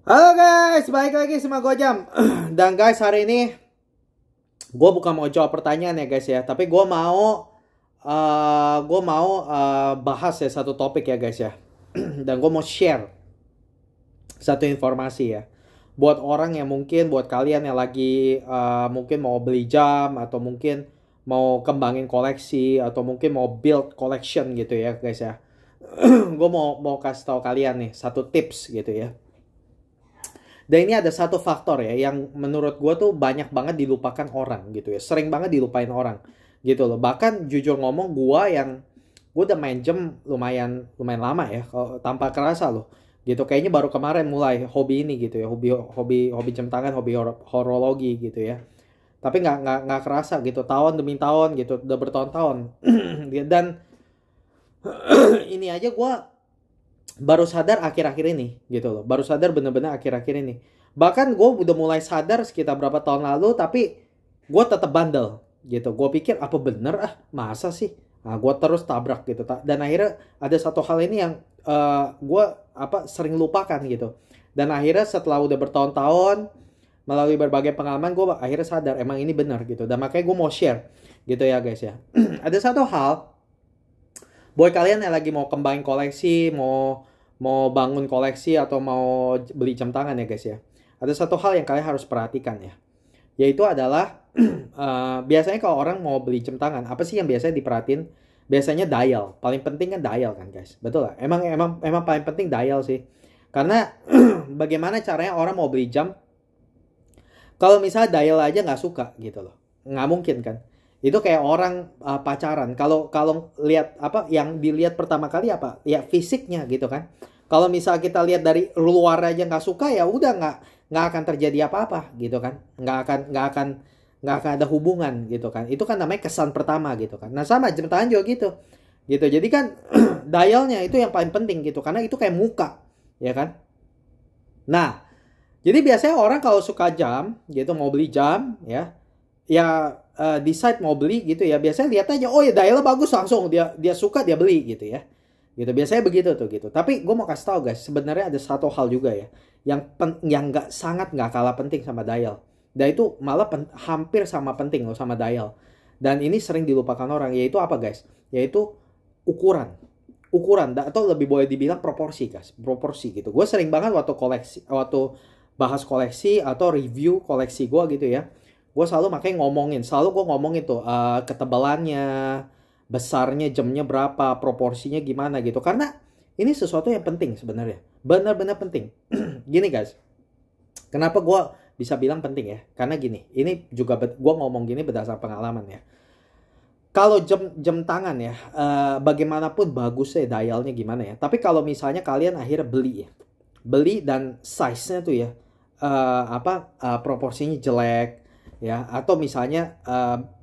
Halo guys, balik lagi sama gue Jam. Dan guys, hari ini gue bukan mau jawab pertanyaan ya guys ya, tapi gue mau bahas ya satu topik ya guys ya. Dan gue mau share satu informasi ya. Buat orang yang mungkin, buat kalian yang lagi mungkin mau beli jam atau mungkin mau kembangin koleksi atau mungkin mau build collection gitu ya guys ya. Gue mau kasih tahu kalian nih satu tips gitu ya. Dan ini ada satu faktor ya yang menurut gue tuh banyak banget dilupakan orang gitu ya. Sering banget dilupain orang gitu loh. Bahkan jujur ngomong gue udah main jam lumayan lama ya kalau tanpa kerasa loh. Gitu kayaknya baru kemarin mulai hobi ini gitu ya. Hobi jam tangan, hobi horologi gitu ya. Tapi nggak kerasa gitu, tahun demi tahun gitu, udah bertahun-tahun. Dan ini aja gue baru sadar akhir-akhir ini gitu loh. Baru sadar bener-bener akhir-akhir ini. Bahkan gue udah mulai sadar sekitar berapa tahun lalu, tapi gue tetap bandel gitu. Gue pikir apa bener masa sih? Nah, gue terus tabrak gitu. Dan akhirnya ada satu hal ini yang gue sering lupakan gitu. Dan akhirnya setelah udah bertahun-tahun melalui berbagai pengalaman, gue akhirnya sadar emang ini benar gitu. Dan makanya gue mau share gitu ya guys ya. Ada satu hal buat kalian yang lagi mau kembangin koleksi, mau bangun koleksi atau mau beli jam tangan ya guys ya. Ada satu hal yang kalian harus perhatikan ya. Yaitu adalah biasanya kalau orang mau beli jam tangan, apa sih yang biasanya diperhatiin? Biasanya dial. Paling penting kan dial kan guys. Betul lah. Emang paling penting dial sih. Karena bagaimana caranya orang mau beli jam kalau misalnya dial aja nggak suka gitu loh. Nggak mungkin kan. Itu kayak orang pacaran. Kalau lihat apa yang dilihat pertama kali apa? Ya fisiknya gitu kan. Kalau misal kita lihat dari luar aja nggak suka ya udah nggak akan terjadi apa-apa gitu kan. Nggak akan ada hubungan gitu kan. Itu kan namanya kesan pertama gitu kan. Nah sama jam tangan juga gitu. Gitu. Jadi kan dialnya itu yang paling penting gitu karena itu kayak muka, ya kan? Nah, jadi biasanya orang kalau suka jam gitu mau beli jam ya decide mau beli gitu ya biasanya lihat aja oh ya dialnya bagus langsung dia suka dia beli gitu ya gitu biasanya begitu tuh gitu tapi gue mau kasih tahu guys sebenarnya ada satu hal juga ya yang nggak kalah penting sama dial dan itu malah hampir sama penting loh sama dial dan ini sering dilupakan orang yaitu apa guys yaitu ukuran atau lebih boleh dibilang proporsi guys proporsi gitu gue sering banget waktu bahas koleksi atau review koleksi gue gitu ya gue selalu makanya selalu gue ngomongin tuh ketebalannya, besarnya jamnya berapa, proporsinya gimana gitu. Karena ini sesuatu yang penting sebenarnya, benar-benar penting. Gini guys, kenapa gue bisa bilang penting ya? Karena gini, ini juga gue ngomong gini berdasar pengalaman ya. Kalau jam tangan ya, bagaimanapun bagusnya dialnya gimana ya. Tapi kalau misalnya kalian akhirnya beli dan size-nya tuh ya, proporsinya jelek ya atau misalnya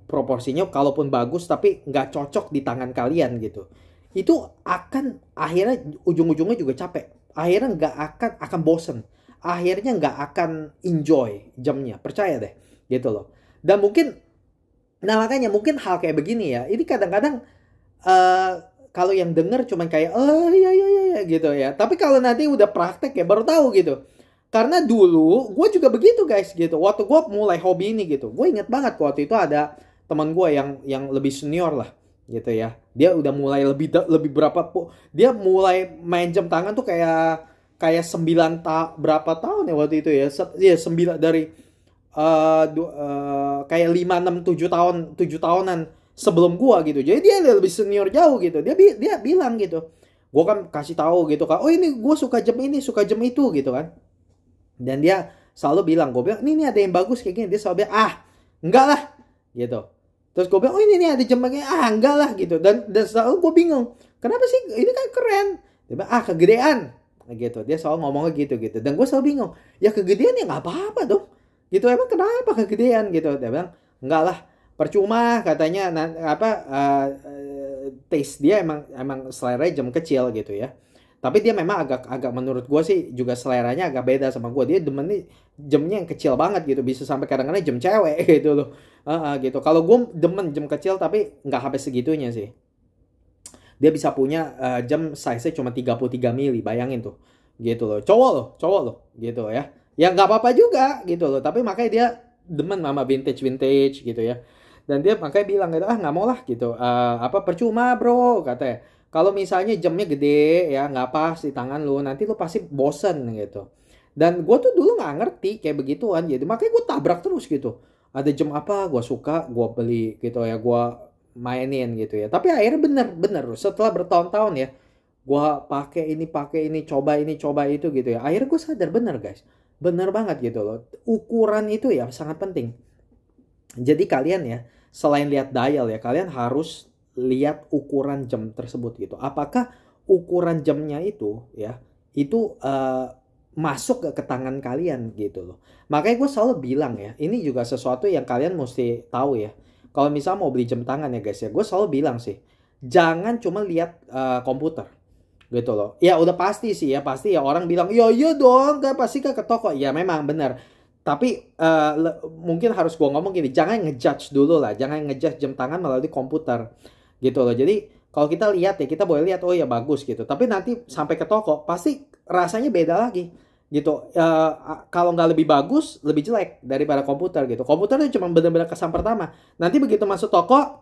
proporsinya kalaupun bagus tapi nggak cocok di tangan kalian gitu itu akan akhirnya ujung-ujungnya juga capek akhirnya nggak akan bosen akhirnya nggak akan enjoy jamnya percaya deh gitu loh dan mungkin nah makanya mungkin hal kayak begini ya ini kadang-kadang eh kalau yang denger cuman kayak oh iya iya iya gitu ya tapi kalau nanti udah praktek ya baru tahu gitu karena dulu gue juga begitu guys gitu. Waktu gue mulai hobi ini gitu. Gue inget banget waktu itu ada teman gue yang lebih senior lah gitu ya. Dia udah mulai lebih berapa dia mulai main jam tangan tuh kayak 9 berapa tahun ya waktu itu ya. Iya 9 dari kayak 5 6 7 tahun 7 tahunan sebelum gue gitu. Jadi dia lebih senior jauh gitu. Dia bilang gitu. Gue kan kasih tahu gitu kan. Oh ini gue suka jam ini, suka jam itu gitu kan. Dan dia selalu bilang, gue bilang, ini ada yang bagus kayak gini. Dia selalu bilang, enggak lah, gitu. Terus gue bilang, oh ini ada jam begini, enggak lah, gitu. Dan selalu gue bingung, kenapa sih, ini kan keren. Dia bilang, kegedean, gitu. Dia selalu ngomongnya gitu. Dan gue selalu bingung, ya kegedean ya nggak apa-apa dong. Gitu, emang kenapa kegedean, gitu. Dia bilang, enggak lah, percuma katanya, taste dia emang selera jam kecil gitu ya. Tapi dia memang agak menurut gue sih juga seleranya agak beda sama gue. Dia demen nih jamnya yang kecil banget gitu. Bisa sampai kadang-kadang jam cewek gitu loh. Gitu. Kalau gue demen jam kecil tapi nggak sampai segitunya sih. Dia bisa punya jam size-nya cuma 33 mili. Bayangin tuh. gitu loh. Cowok loh gitu ya. Ya nggak apa-apa juga gitu loh, tapi makanya dia demen sama vintage gitu ya. Dan dia makanya bilang gitu, ah nggak mau lah gitu. Apa percuma bro katanya. Kalau misalnya jamnya gede ya nggak pas di tangan lu, nanti lu pasti bosen gitu. Dan gue tuh dulu nggak ngerti kayak begituan, jadi makanya gue tabrak terus gitu. Ada jam apa gue suka, gue beli gitu ya, gue mainin gitu ya. Tapi akhirnya bener setelah bertahun-tahun ya, gue pakai ini, coba itu gitu ya. Akhirnya gue sadar bener guys, bener banget gitu loh. Ukuran itu ya sangat penting. Jadi kalian ya, selain lihat dial ya, kalian harus lihat ukuran jam tersebut gitu. Apakah ukuran jamnya itu ya, itu masuk ke tangan kalian gitu loh. Makanya gue selalu bilang ya, ini juga sesuatu yang kalian mesti tahu ya. Kalau misalnya mau beli jam tangan ya guys ya, gue selalu bilang sih, jangan cuma lihat komputer gitu loh. Ya udah pasti sih ya, pasti ya orang bilang, iya dong, kan pasti kan ke toko. Ya memang benar. Tapi mungkin harus gue ngomong gini, jangan ngejudge dulu lah, jangan ngejudge jam tangan melalui komputer gitu loh. Jadi kalau kita lihat ya, kita boleh lihat oh ya bagus gitu. Tapi nanti sampai ke toko pasti rasanya beda lagi gitu. Kalau nggak lebih bagus, lebih jelek daripada komputer gitu. Komputer itu cuma benar-benar kesan pertama. Nanti begitu masuk toko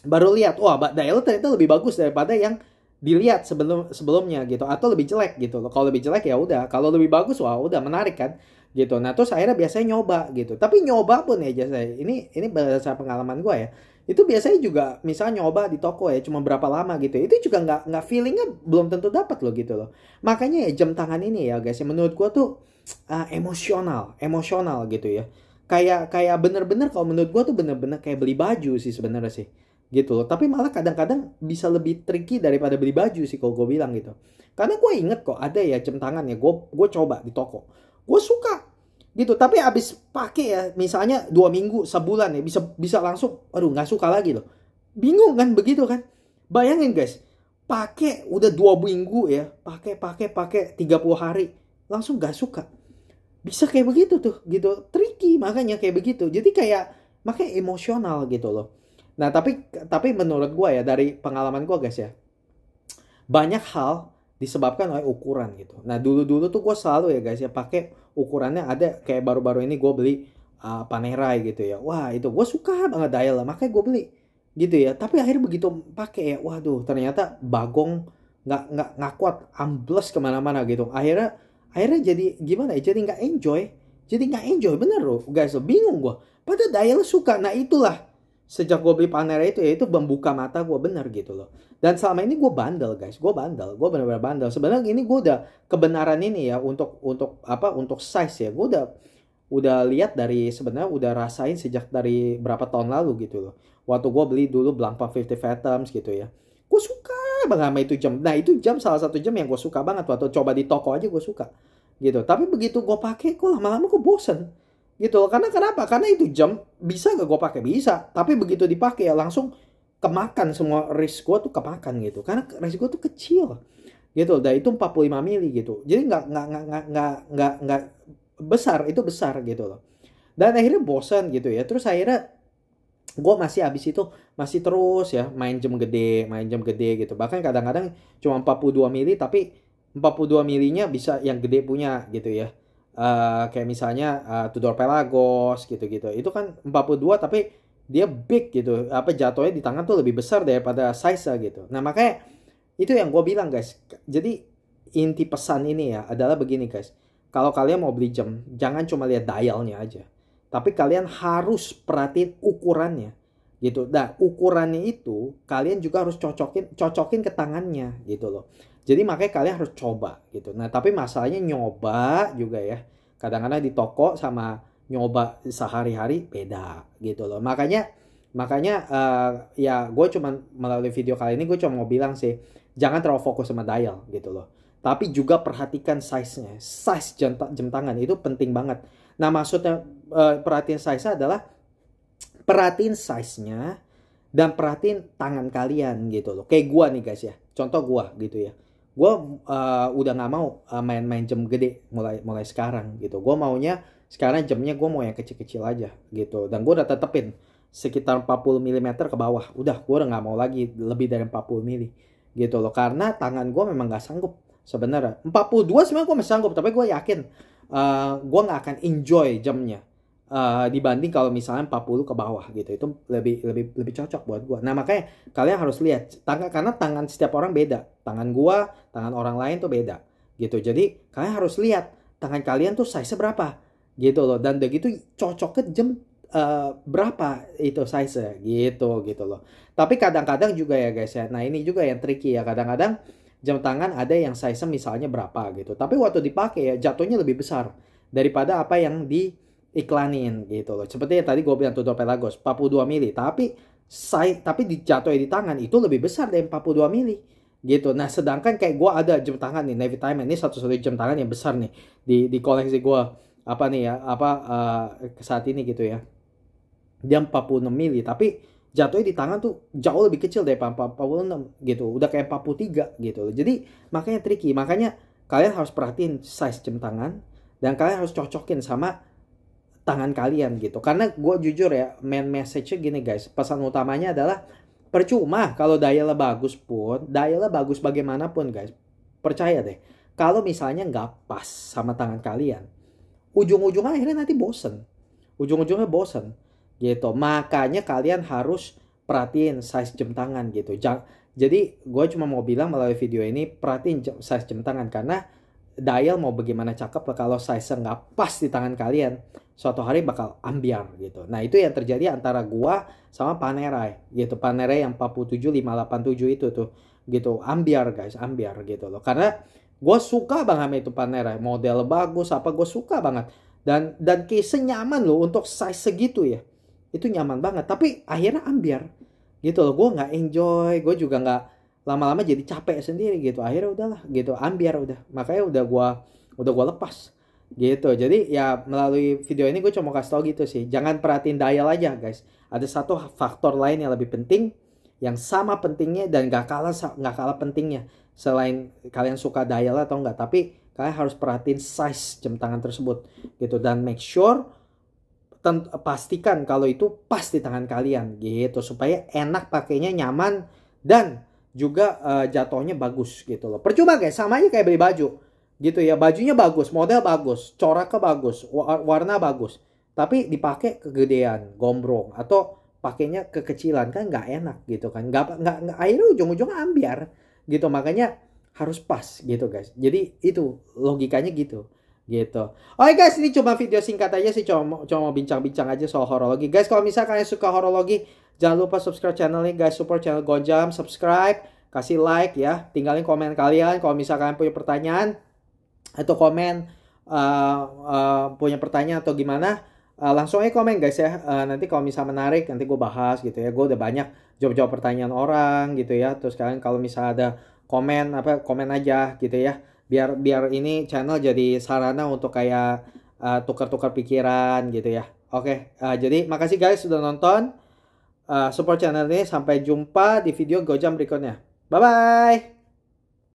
baru lihat, wah dial ternyata lebih bagus daripada yang dilihat sebelumnya gitu, atau lebih jelek gitu loh. Kalau lebih jelek ya udah, kalau lebih bagus wah udah menarik kan gitu. Nah terus akhirnya biasanya nyoba gitu, tapi nyoba pun ya jasa ini berdasarkan pengalaman gue ya, itu biasanya juga misalnya nyoba di toko ya cuma berapa lama gitu, itu juga nggak feelingnya belum tentu dapat loh gitu loh. Makanya ya jam tangan ini ya guys, menurut gue tuh emosional gitu ya, kayak bener-bener kalau menurut gue tuh bener-bener kayak beli baju sih sebenarnya sih gitu loh. Tapi malah kadang-kadang bisa lebih tricky daripada beli baju sih kalau gue bilang gitu. Karena gue inget kok ada ya jam tangan ya, gue coba di toko, gue suka gitu. Tapi abis pakai ya misalnya 2 minggu sebulan ya, bisa langsung aduh nggak suka lagi loh. Bingung kan begitu kan. Bayangin guys, pakai udah 2 minggu ya, pakai 30 hari langsung nggak suka. Bisa kayak begitu tuh gitu, tricky makanya kayak begitu. Jadi kayak makanya emosional gitu loh. Nah, tapi menurut gue ya, dari pengalaman gue guys ya, banyak hal disebabkan oleh ukuran gitu. Nah, dulu tuh gue selalu ya guys ya pakai ukurannya, ada kayak baru-baru ini gue beli Panerai gitu ya. Wah, itu gue suka banget dial lah, makanya gue beli gitu ya. Tapi akhirnya begitu pakai ya, waduh, ternyata bagong nggak kuat, ambles kemana-mana gitu. Akhirnya jadi gimana ya? Jadi nggak enjoy bener loh guys. Bingung gue. Padahal dial suka. Nah itulah, sejak gue beli Panerai itu ya, itu membuka mata gue bener gitu loh. Dan selama ini gue bandel guys, gue bener-bener bandel. Sebenarnya ini gue udah kebenaran ini ya, untuk size ya, gue udah lihat dari, sebenarnya udah rasain sejak dari berapa tahun lalu gitu loh. Waktu gue beli dulu Blancpain 50 Fathoms gitu ya, gue suka banget sama itu jam. Nah itu jam salah satu jam yang gue suka banget, waktu coba di toko aja gue suka gitu. Tapi begitu gue pakai kok lama-lama gue bosen gitu. Karena kenapa? Karena itu jam bisa gak gue pakai, bisa, tapi begitu dipakai ya langsung kemakan, semua wrist gue tuh kemakan gitu. Karena wrist gue tuh kecil gitu. Dan itu 45 mili gitu. Jadi nggak besar, itu besar gitu loh. Dan akhirnya bosan gitu ya. Terus akhirnya gue masih terus ya main jam gede gitu. Bahkan kadang-kadang cuma 42 mili, tapi 42 milinya bisa yang gede punya gitu ya. Kayak misalnya Tudor Pelagos gitu-gitu. Itu kan 42 tapi dia big gitu. Apa jatuhnya di tangan tuh lebih besar daripada size gitu. Nah, makanya itu yang gue bilang guys. Jadi inti pesan ini ya adalah begini guys. Kalau kalian mau beli jam, jangan cuma lihat dialnya aja. Tapi kalian harus perhatiin ukurannya gitu. Nah, ukurannya itu kalian juga harus cocokin ke tangannya gitu loh. Jadi makanya kalian harus coba gitu. Nah, tapi masalahnya nyoba juga ya. Kadang-kadang di toko sama nyoba sehari-hari beda gitu loh. Makanya ya gue cuma melalui video kali ini gue cuma mau bilang sih, jangan terlalu fokus sama dial gitu loh. Tapi juga perhatikan size-nya. Size jam tangan itu penting banget. Nah, maksudnya perhatiin size-nya adalah perhatiin size-nya dan perhatiin tangan kalian gitu loh. Kayak gua nih guys ya. Contoh gua gitu ya. Gua udah nggak mau main-main jam gede mulai sekarang gitu. Gua maunya sekarang jamnya gua mau yang kecil-kecil aja gitu. Dan gua udah tetepin sekitar 40 mm ke bawah. Udah, gua udah nggak mau lagi lebih dari 40 mm gitu loh. Karena tangan gua memang nggak sanggup sebenarnya. 42 sebenarnya gue masih sanggup, tapi gue yakin gue nggak akan enjoy jamnya dibanding kalau misalnya 40 ke bawah gitu. Itu lebih cocok buat gue. Nah makanya kalian harus lihat karena tangan setiap orang beda. Tangan gue, tangan orang lain tuh beda gitu. Jadi kalian harus lihat tangan kalian tuh size berapa gitu loh. Dan begitu cocok ke jam berapa itu size gitu loh. Tapi kadang-kadang juga ya guys ya. Nah ini juga yang tricky ya. Kadang-kadang jam tangan ada yang size misalnya berapa gitu. Tapi waktu dipakai ya jatuhnya lebih besar daripada apa yang diiklanin gitu loh. Seperti yang tadi gue bilang Tudor Pelagos 42 mili. Tapi dijatuhin di tangan itu lebih besar dari 42 mili gitu. Nah sedangkan kayak gue ada jam tangan nih Navy Timeman. Ini satu-satunya jam tangan yang besar nih di koleksi gue. Apa nih ya, saat ini gitu ya. Dia 46 mili, tapi jatuhnya di tangan tuh jauh lebih kecil dari 46 gitu. Udah kayak 43 gitu. Jadi makanya tricky. Makanya kalian harus perhatiin size jam tangan. Dan kalian harus cocokin sama tangan kalian gitu. Karena gue jujur ya, main message-nya gini guys. Pesan utamanya adalah percuma kalau dialnya bagus pun. Dialnya bagus bagaimanapun guys. Percaya deh. Kalau misalnya nggak pas sama tangan kalian. Ujung-ujungnya akhirnya nanti bosen. Ujung-ujungnya bosen. Gitu. Makanya kalian harus perhatiin size jam tangan gitu. Jadi gue cuma mau bilang melalui video ini perhatiin size jam tangan karena dial mau bagaimana cakep kalau size nggak pas di tangan kalian suatu hari bakal ambiar gitu. Nah itu yang terjadi antara gua sama Panerai gitu. Panerai yang 47587 itu tuh gitu ambiar guys, ambiar gitu loh. Karena gue suka banget sama itu Panerai, model bagus apa gue suka banget dan case nyaman loh untuk size segitu ya. Itu nyaman banget tapi akhirnya ambiar gitu loh. Gue nggak enjoy, gue juga nggak, lama-lama jadi capek sendiri gitu. Akhirnya udahlah gitu, ambiar udah. Makanya udah gue lepas gitu. Jadi ya melalui video ini gue cuma kasih tau gitu sih, jangan perhatiin dial aja guys. Ada satu faktor lain yang lebih penting, yang sama pentingnya dan gak kalah pentingnya selain kalian suka dial atau enggak, tapi kalian harus perhatiin size jam tangan tersebut gitu. Dan make sure pastikan kalau itu pas di tangan kalian gitu supaya enak pakainya, nyaman dan juga jatuhnya bagus gitu loh. Percuma guys, sama aja kayak beli baju gitu ya, bajunya bagus, model bagus, coraknya bagus, warna bagus, tapi dipakai kegedean, gombrong atau pakainya kekecilan kan nggak enak gitu kan, nggak akhirnya ujung-ujungnya ambiar gitu. Makanya harus pas gitu guys. Jadi itu logikanya gitu. Oke guys, ini cuma video singkat aja sih, cuma mau bincang-bincang aja soal horologi. Guys, kalau misalnya kalian suka horologi, jangan lupa subscribe channel ini guys, support channel Gojam, subscribe, kasih like ya, tinggalin komen kalian. Kalau misalnya kalian punya pertanyaan atau komen punya pertanyaan atau gimana, langsung aja komen guys ya. Nanti kalau misalnya menarik, nanti gue bahas gitu ya. Gue udah banyak jawab-jawab pertanyaan orang gitu ya. Terus kalian kalau misalnya ada komen aja gitu ya. Biar ini channel jadi sarana untuk kayak tukar-tukar pikiran gitu ya. Oke, jadi makasih guys sudah nonton. Support channel ini. Sampai jumpa di video Gojam berikutnya. Bye-bye.